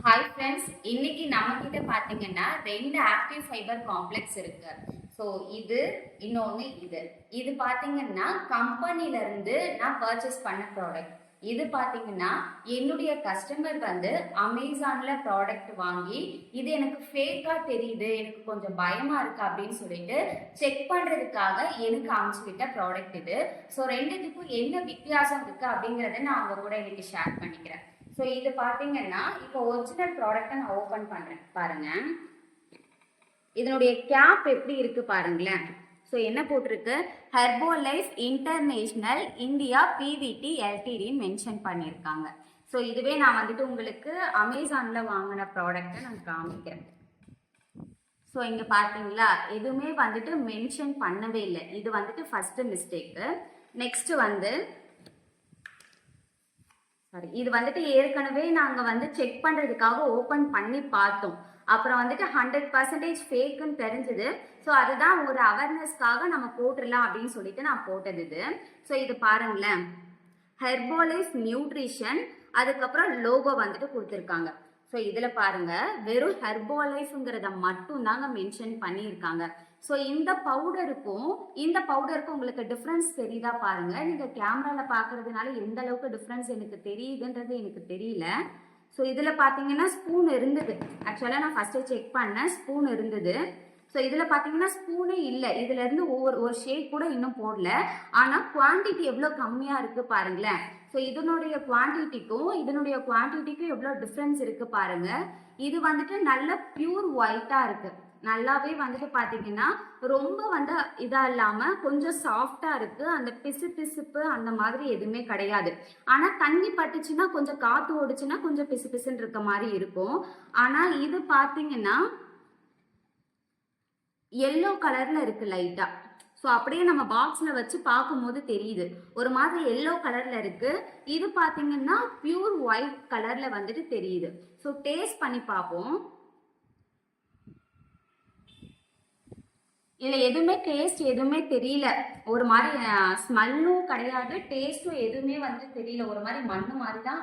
Hi friends, இன்னைக்கு நம்ம கிட்ட பார்த்தீங்கன்னா ரெண்டு ஆக்டிவ் ஃபைபர் காம்ப்ளெக்ஸ் இருக்கு. ஸோ இது பார்த்தீங்கன்னா கம்பெனில இருந்து நான் பர்ச்சேஸ் பண்ண ப்ராடக்ட். இது பார்த்தீங்கன்னா என்னுடைய கஸ்டமர் வந்து அமேசான்ல ப்ராடக்ட் வாங்கி இது எனக்கு ஃபேக்கா தெரியுது, எனக்கு கொஞ்சம் பயமா இருக்கு அப்படின்னு சொல்லிட்டு செக் பண்றதுக்காக எனக்கு அனுப்பிச்சுக்கிட்ட ப்ராடக்ட் இது. ஸோ ரெண்டுத்துக்கும் என்ன வித்தியாசம் இருக்கு அப்படிங்கறத நான் அவங்க கூட இன்னைக்கு ஷேர் பண்ணிக்கிறேன். ஸோ இது பார்த்தீங்கன்னா இப்போ ஒரிஜினல் ப்ராடக்டை நான் ஓப்பன் பண்ணுறேன் பாருங்க. இதனுடைய கேப் எப்படி இருக்கு பாருங்களேன். ஸோ என்ன போட்டிருக்கு, ஹெர்போலைஃப் இன்டர்நேஷனல் இந்தியா பிவிடி எல்டிடின்னு மென்ஷன் பண்ணியிருக்காங்க. ஸோ இதுவே நான் வந்துட்டு உங்களுக்கு அமேசானில் வாங்கின ப்ராடக்டை நான் காமிக்கிறேன். ஸோ இங்கே பார்த்தீங்களா, எதுவுமே வந்துட்டு மென்ஷன் பண்ணவே இல்லை. இது வந்துட்டு ஃபஸ்ட்டு மிஸ்டேக்கு. நெக்ஸ்ட் வந்து இது வந்துட்டு ஏற்கனவே நாங்கள் வந்து செக் பண்ணுறதுக்காக ஓப்பன் பண்ணி பார்த்தோம். அப்புறம் வந்துட்டு 100% ஃபேக்குன்னு தெரிஞ்சுது. ஸோ அதுதான் ஒரு அவேர்னஸ்க்காக நம்ம போட்டுடலாம் அப்படின்னு சொல்லிட்டு நான் போட்டது இது. ஸோ இது பாருங்களேன், ஹெர்போலைஃப் நியூட்ரிஷன், அதுக்கப்புறம் லோகோ வந்துட்டு கொடுத்துருக்காங்க. ஸோ இதில் பாருங்க, வெறும் ஹெர்போலைஃப்ங்கிறத மட்டும் தாங்க மென்ஷன் பண்ணியிருக்காங்க. ஸோ இந்த பவுடருக்கும் உங்களுக்கு டிஃப்ரென்ஸ் தெரியுதா பாருங்க. நீங்கள் கேமராவில் பார்க்கறதுனால எந்த அளவுக்கு டிஃப்ரென்ஸ் எனக்கு தெரியுதுன்றது எனக்கு தெரியல. ஸோ இதில் பார்த்தீங்கன்னா ஸ்பூன் இருந்தது. ஆக்சுவலாக நான் ஃபஸ்ட்டு செக் பண்ணேன், ஸ்பூன் இருந்தது. ஸோ இதில் பார்த்தீங்கன்னா ஸ்பூனே இல்லை. இதுலேருந்து ஒரு ஷேக் கூட இன்னும் போடல. ஆனால் குவான்டிட்டி எவ்வளோ கம்மியாக இருக்குது பாருங்களேன். ஸோ இதனுடைய குவான்டிட்டிக்கும் எவ்வளோ டிஃப்ரென்ஸ் இருக்குது பாருங்கள். இது வந்துட்டு நல்ல பியூர் ஒயிட்டாக இருக்குது. நல்லாவே வந்துட்டு பார்த்தீங்கன்னா ரொம்ப வந்து இதாக இல்லாமல் கொஞ்சம் சாஃப்டாக இருக்குது. அந்த பிசுப்பு அந்த மாதிரி எதுவுமே கிடையாது. ஆனால் தண்ணி பட்டுச்சுன்னா, கொஞ்சம் காற்று ஓடிச்சுன்னா கொஞ்சம் பிசுன்னு இருக்க மாதிரி இருக்கும். ஆனால் இது பார்த்தீங்கன்னா எல்லோ கலரில் இருக்குது லைட்டாக. ஸோ அப்படியே நம்ம பாக்ஸில் வச்சு பார்க்கும்போது தெரியுது, ஒரு மாதிரி எல்லோ கலரில் இருக்குது. இது பார்த்தீங்கன்னா பியூர் ஒயிட் கலரில் வந்துட்டு தெரியுது. ஸோ டேஸ்ட் பண்ணி பார்ப்போம். இதில் டேஸ்ட் எதுவுமே தெரியல. ஒரு மாதிரி ஸ்மெல்லும் கிடையாது, டேஸ்ட்டும் எதுவுமே வந்து தெரியல. ஒரு மாதிரி மண்ணு மாதிரி தான்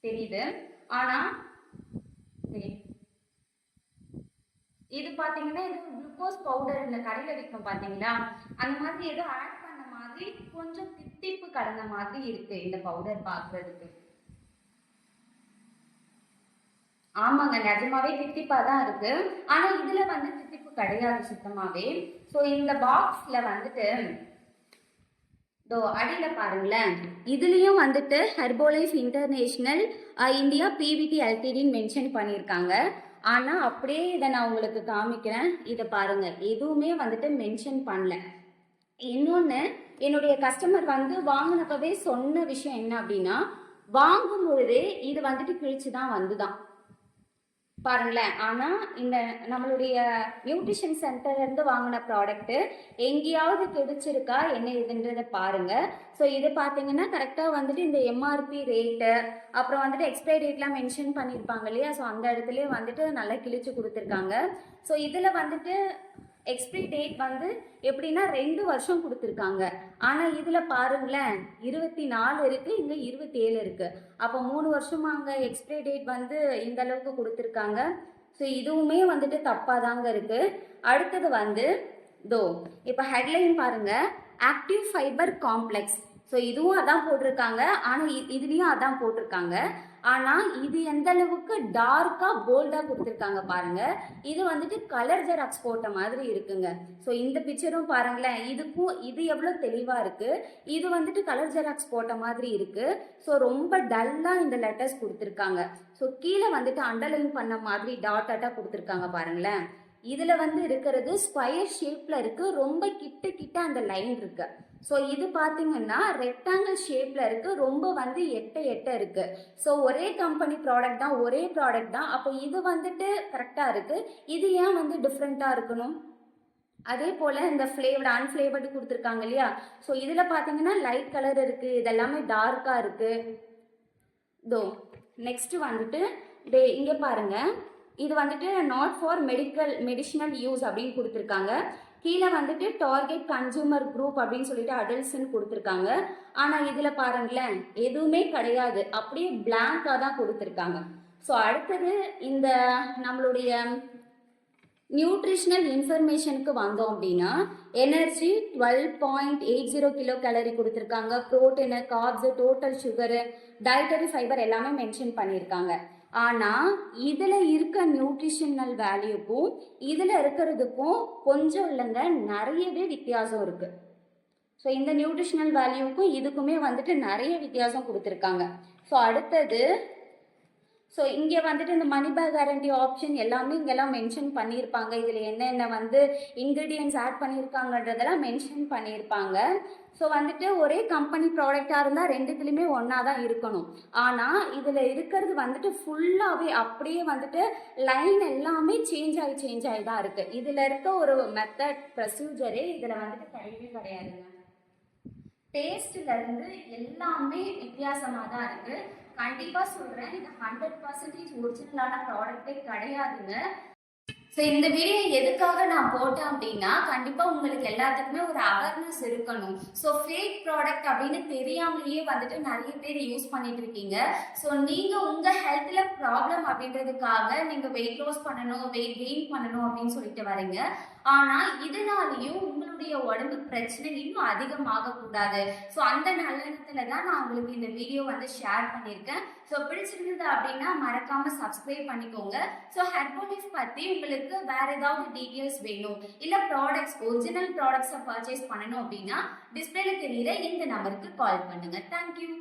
தெரியுது. ஆனால் இது பார்த்தீங்கன்னா இது குளுக்கோஸ் பவுடர் இந்த கடையில் விற்கும் பார்த்தீங்களா, அந்த மாதிரி ஏதோ ஆட் பண்ண மாதிரி கொஞ்சம் தித்திப்பு கலந்த மாதிரி இருக்கு இந்த பவுடர் பார்க்கறதுக்கு. ஆமாங்க, நிஜமாவே தித்திப்பா தான் இருக்கு. ஆனா இதுல வந்து தித்திப்பு கிடையாது சுத்தமாவே. ஸோ இந்த பாக்ஸ்ல வந்துட்டு அடியில பாருங்களேன், இதுலயும் வந்துட்டு ஹெர்போலைஃப் இன்டர்நேஷனல் இந்தியா பிவிடி எல்டிடின்னு மென்ஷன் பண்ணியிருக்காங்க. ஆனா அப்படியே இதை நான் உங்களுக்கு காமிக்கிறேன். இதை பாருங்க, எதுவுமே வந்துட்டு மென்ஷன் பண்ணல. இன்னொன்று, என்னுடைய கஸ்டமர் வந்து வாங்கினப்பவே சொன்ன விஷயம் என்ன அப்படின்னா, வாங்கும் பொழுதே இது வந்துட்டு கிழிச்சு தான் வந்துதான் பாருங்களேன். ஆனால் இந்த நம்மளுடைய நியூட்ரிஷன் சென்டர்லேருந்து வாங்கின ப்ராடக்ட்டு எங்கேயாவது கிடைச்சிருக்கா என்ன இதுன்றதை பாருங்கள். ஸோ இது பார்த்தீங்கன்னா கரெக்டாக வந்துட்டு இந்த எம்ஆர்பி ரேட்டு, அப்புறம் வந்துட்டு எக்ஸ்பைரி டேட்லாம் மென்ஷன் பண்ணியிருப்பாங்க இல்லையா. ஸோ அந்த இடத்துலேயே வந்துட்டு நல்லா கிழிச்சு கொடுத்துருக்காங்க. ஸோ இதில் வந்துட்டு எக்ஸ்பிரி டேட் வந்து எப்படின்னா 2 வருஷம் கொடுத்துருக்காங்க. ஆனால் இதில் பாருங்களேன், 24 இருக்குது, இங்கே 27 இருக்குது. அப்போ 3 வருஷமாங்க எக்ஸ்பிரி டேட் வந்து இந்த அளவுக்கு கொடுத்துருக்காங்க. ஸோ இதுவுமே வந்துட்டு தப்பாக தாங்க இருக்குது. அடுத்தது வந்து இப்போ ஹெட்லைன் பாருங்கள், ஆக்டிவ் ஃபைபர் காம்ப்ளெக்ஸ். ஸோ இதுவும் அதான் போட்டிருக்காங்க, ஆனால் இதுலேயும் அதான் போட்டிருக்காங்க. ஆனால் இது எந்த அளவுக்கு டார்க்காக போல்டாக கொடுத்துருக்காங்க பாருங்கள். இது வந்துட்டு கலர் ஜெராக்ஸ் போட்ட மாதிரி இருக்குங்க. ஸோ இந்த பிக்சரும் பாருங்களேன், இது எவ்வளோ தெளிவாக இருக்குது. இது வந்துட்டு கலர் ஜெராக்ஸ் போட்ட மாதிரி இருக்குது. ஸோ ரொம்ப டல்லாக இந்த லெட்டர்ஸ் கொடுத்துருக்காங்க. ஸோ கீழே வந்துட்டு அண்டர்லைன் பண்ண மாதிரி டாட்டாக கொடுத்துருக்காங்க பாருங்களேன். இதில் வந்து இருக்கிறது ஸ்கொயர் ஷேப்பில் இருக்குது, ரொம்ப கிட்ட அந்த லைன் இருக்குது. ஸோ இது பார்த்தீங்கன்னா ரெக்டாங்கிள் ஷேப்பில் இருக்குது, ரொம்ப வந்து எட்ட இருக்குது. ஸோ ஒரே கம்பெனி ப்ராடக்ட் தான், ஒரே ப்ராடக்ட் தான். அப்போ இது வந்துட்டு கரெக்டாக இருக்குது, இது ஏன் வந்து டிஃப்ரெண்ட்டாக இருக்கணும்? அதே போல் இந்த ஃப்ளேவர்டு அன்ஃப்ளேவர்டு கொடுத்துருக்காங்க இல்லையா. ஸோ இதில் பார்த்தீங்கன்னா லைட் கலர் இருக்குது, இதெல்லாமே டார்க்காக இருக்குது. நெக்ஸ்ட்டு வந்துட்டு இங்கே பாருங்கள், இது வந்துட்டு நாட் ஃபார் மெடிஷனல் யூஸ் அப்படின்னு கொடுத்துருக்காங்க. கீழே வந்துட்டு டார்கெட் கன்சூமர் குரூப் அப்படின்னு சொல்லிட்டு அடல்ட்ஸ்ன்னு கொடுத்துருக்காங்க. ஆனால் இதில் பாருங்களேன், எதுவுமே கிடையாது, அப்படியே பிளாங்காக தான் கொடுத்துருக்காங்க. ஸோ அடுத்தது இந்த நம்மளுடைய நியூட்ரிஷனல் இன்ஃபர்மேஷனுக்கு வந்தோம் அப்படின்னா எனர்ஜி 12.80 கிலோ கேலரி கொடுத்துருக்காங்க, protein, carbs, total sugar, dietary fibre எல்லாமே மென்ஷன் பண்ணியிருக்காங்க. ஆனால் இதில் இருக்க நியூட்ரிஷனல் வேல்யூக்கும் இதில் இருக்கிறதுக்கும் கொஞ்சம் இல்லைங்க, நிறையவே வித்தியாசம் இருக்குது. ஸோ இந்த நியூட்ரிஷனல் வேல்யூக்கும் இதுக்குமே வந்துட்டு நிறைய வித்தியாசம் கொடுத்துருக்காங்க. ஸோ அடுத்தது இங்கே வந்துட்டு இந்த மணி பேக் கேரண்டி ஆப்ஷன் எல்லாமே இங்கெல்லாம் மென்ஷன் பண்ணியிருப்பாங்க. இதில் என்னென்ன வந்து இன்க்ரீடியன்ட்ஸ் ஆட் பண்ணியிருக்காங்கன்றதெல்லாம் மென்ஷன் பண்ணியிருப்பாங்க. ஸோ வந்துட்டு ஒரே கம்பெனி ப்ராடக்டாக இருந்தால் ரெண்டுத்துலேயுமே ஒன்றா தான் இருக்கணும். ஆனால் இதில் இருக்கிறது வந்துட்டு ஃபுல்லாகவே அப்படியே வந்துட்டு லைன் எல்லாமே சேஞ்ச் ஆகி தான் இருக்குது. இதில் இருக்க ஒரு மெத்தட் ப்ரொசீஜரே இதில் வந்துட்டு கிடையவே கிடையாதுங்க. டேஸ்ட்லேருந்து எல்லாமே வித்தியாசமாக தான் இருக்குது. கண்டிப்பாக சொல்கிறேன், இது 100% ஒரிஜினலான ப்ராடக்டே கிடையாதுங்க. ஸோ இந்த வீடியோ எதுக்காக நான் போட்டேன் அப்படின்னா, கண்டிப்பாக உங்களுக்கு எல்லாத்துக்குமே ஒரு அவேர்னஸ் இருக்கணும். ஸோ ஃபேக் ப்ராடக்ட் அப்படின்னு தெரியாமலேயே வந்துட்டு நிறைய பேர் யூஸ் பண்ணிட்டு இருக்கீங்க. ஸோ நீங்கள் உங்கள் ஹெல்த்தில் ப்ராப்ளம் அப்படின்றதுக்காக நீங்கள் வெயிட் லாஸ் பண்ணணும், வெயிட் கெயின் பண்ணணும் அப்படின்னு சொல்லிட்டு வரீங்க. ஆனால் இதனாலையும் உங்களுடைய உடம்பு பிரச்சனை இன்னும் அதிகமாகக்கூடாது. ஸோ அந்த நல்லெண்ணத்தில் தான் நான் உங்களுக்கு இந்த வீடியோ வந்து ஷேர் பண்ணியிருக்கேன். ஸோ பிடிச்சிருந்தது அப்படின்னா மறக்காமல் சப்ஸ்கிரைப் பண்ணிக்கோங்க. ஸோ ஹெர்போலைஃப் பற்றி உங்களுக்கு வேற ஏதாவது டீட்டெயில்ஸ் வேணும், இல்லை ப்ராடக்ட்ஸ் ஒரிஜினல் ப்ராடக்ட்ஸை பர்ச்சேஸ் பண்ணணும் அப்படின்னா டிஸ்பிளேல தெரியுற இந்த நம்பருக்கு கால் பண்ணுங்க. தேங்க்யூ.